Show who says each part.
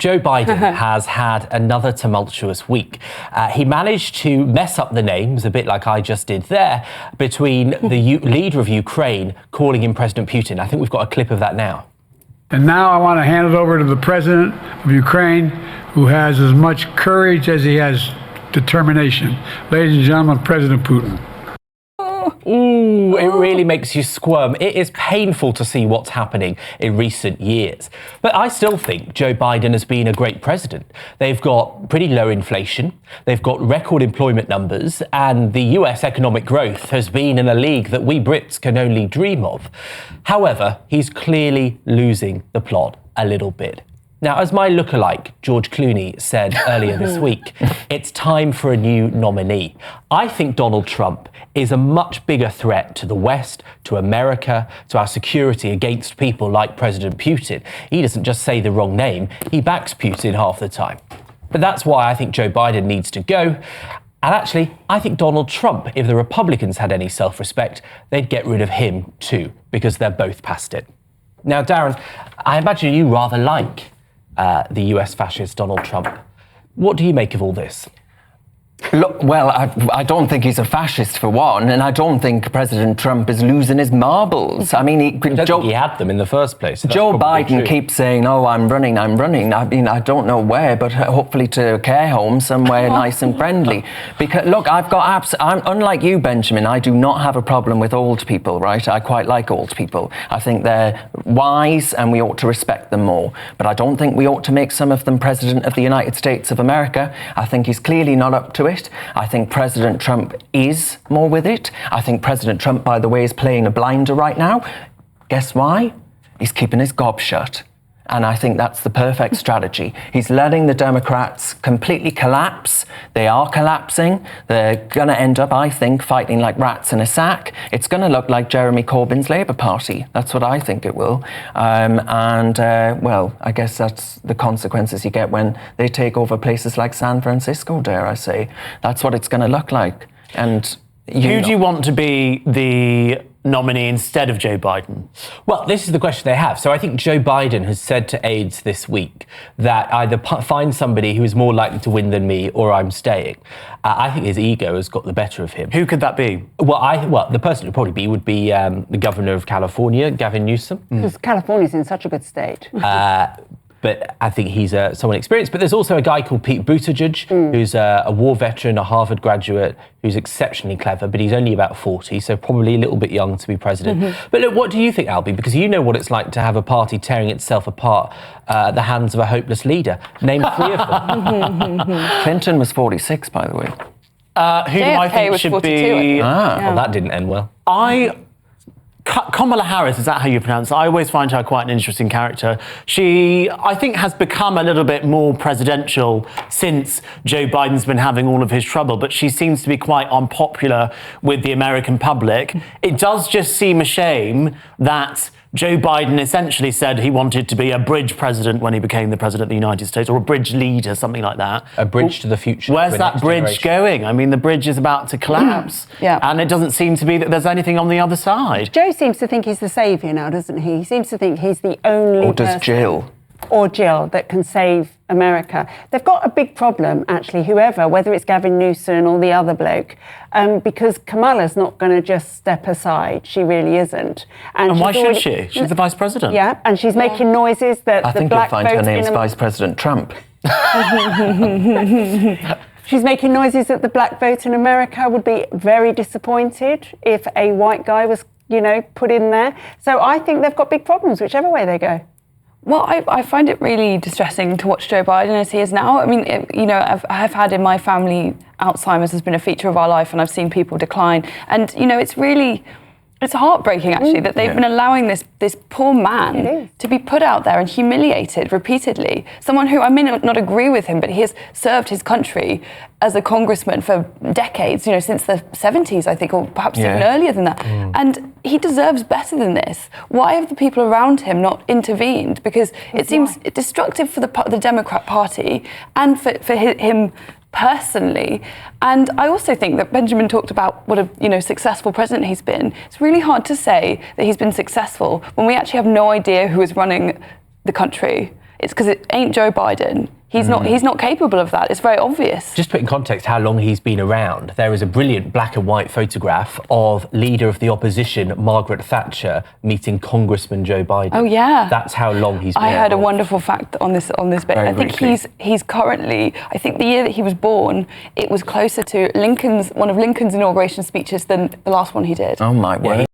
Speaker 1: Joe Biden has had another tumultuous week. He managed to mess up the names, a bit like I just did there, between the leader of Ukraine calling him President Putin. I think we've got a clip of that now.
Speaker 2: And now I want to hand it over to the president of Ukraine, who has as much courage as he has determination. Ladies and gentlemen, President Putin.
Speaker 1: Ooh, it really makes you squirm. It is painful to see what's happening in recent years. But I still think Joe Biden has been a great president. They've got pretty low inflation, they've got record employment numbers, and the US economic growth has been in a league that we Brits can only dream of. However, he's clearly losing the plot a little bit. Now, as my lookalike, George Clooney, said earlier this week, it's time for a new nominee. I think Donald Trump is a much bigger threat to the West, to America, to our security against people like President Putin. He doesn't just say the wrong name, he backs Putin half the time. But that's why I think Joe Biden needs to go. And actually, I think Donald Trump, if the Republicans had any self-respect, they'd get rid of him too, because they're both past it. Now, Darren, I imagine you rather like the US fascist Donald Trump. What do you make of all this?
Speaker 3: Look, well, I don't think he's a fascist for one, and I don't think President Trump is losing his marbles. I mean,
Speaker 1: I don't think he had them in the first place. So
Speaker 3: Joe Biden keeps saying, "Oh, I'm running." I mean, I don't know where, but hopefully to a care home somewhere nice and friendly. Because look, I'm unlike you, Benjamin. I do not have a problem with old people, right? I quite like old people. I think they're wise, and we ought to respect them more. But I don't think we ought to make some of them president of the United States of America. I think he's clearly not up to it. I think President Trump is more with it. I think President Trump, by the way, is playing a blinder right now. Guess why? He's keeping his gob shut. And I think that's the perfect strategy. He's letting the Democrats completely collapse. They are collapsing. They're going to end up, I think, fighting like rats in a sack. It's going to look like Jeremy Corbyn's Labour Party. That's what I think it will. Well, I guess that's the consequences you get when they take over places like San Francisco, dare I say. That's what it's going to look like. And
Speaker 4: who do you want to be the nominee instead of Joe Biden?
Speaker 1: Well, this is the question they have. So I think Joe Biden has said to aides this week that either find somebody who is more likely to win than me or I'm staying. I think his ego has got the better of him.
Speaker 4: Who could that be?
Speaker 1: Well, the person it would probably be would be the governor of California, Gavin Newsom.
Speaker 5: Because California's in such a good state.
Speaker 1: But I think he's someone experienced. But there's also a guy called Pete Buttigieg, who's a war veteran, a Harvard graduate, who's exceptionally clever, but he's only about 40, so probably a little bit young to be president. But look, what do you think, Albie? Because you know what it's like to have a party tearing itself apart at the hands of a hopeless leader. Name 3 of them.
Speaker 3: Clinton was 46, by the way.
Speaker 4: Who do I think should
Speaker 5: 42,
Speaker 4: be?
Speaker 1: Well, that didn't end well.
Speaker 4: Kamala Harris, is that how you pronounce it? I always find her quite an interesting character. She, I think, has become a little bit more presidential since Joe Biden's been having all of his trouble, but she seems to be quite unpopular with the American public. It does just seem a shame that Joe Biden essentially said he wanted to be a bridge president when he became the president of the United States, or a bridge leader, something like that.
Speaker 1: A bridge to the future.
Speaker 4: Where's that bridge going? I mean, the bridge is about to collapse. And it doesn't seem to be that there's anything on the other side.
Speaker 5: Joe seems to think he's the saviour now, doesn't he? He seems to think he's the only
Speaker 3: Or does Jill?
Speaker 5: Or Jill that can save America. They've got a big problem, actually, whoever, whether it's Gavin Newsom or the other bloke, because Kamala's not going to just step aside. She really isn't.
Speaker 4: And why should she? She's the vice president.
Speaker 5: Yeah, and she's making noises that
Speaker 3: I think you'll find her name's Vice President Trump.
Speaker 5: She's making noises that the black vote in America would be very disappointed if a white guy was, put in there. So I think they've got big problems, whichever way they go.
Speaker 6: Well, I find it really distressing to watch Joe Biden as he is now. I mean, I've had in my family, Alzheimer's has been a feature of our life, and I've seen people decline. And, it's heartbreaking, actually, that they've been allowing this poor man to be put out there and humiliated repeatedly. Someone who, I may not agree with him, but he has served his country as a congressman for decades, since the 70s, I think, or perhaps even earlier than that. And he deserves better than this. Why have the people around him not intervened? Because it seems destructive for the Democrat Party and for him personally. And I also think that Benjamin talked about what a successful president he's been. It's really hard to say that he's been successful when we actually have no idea who is running the country. it's because it ain't Joe Biden. He's not capable of that. It's very obvious.
Speaker 1: Just put in context how long he's been around, there is a brilliant black and white photograph of leader of the opposition, Margaret Thatcher, meeting Congressman Joe Biden.
Speaker 6: Oh, yeah.
Speaker 1: That's how long he's been
Speaker 6: I heard a
Speaker 1: involved.
Speaker 6: wonderful fact on this bit.
Speaker 3: Very
Speaker 6: I think
Speaker 3: briefly.
Speaker 6: he's currently, I think the year that he was born, it was closer to one of Lincoln's inauguration speeches than the last one he did.
Speaker 3: Oh my word.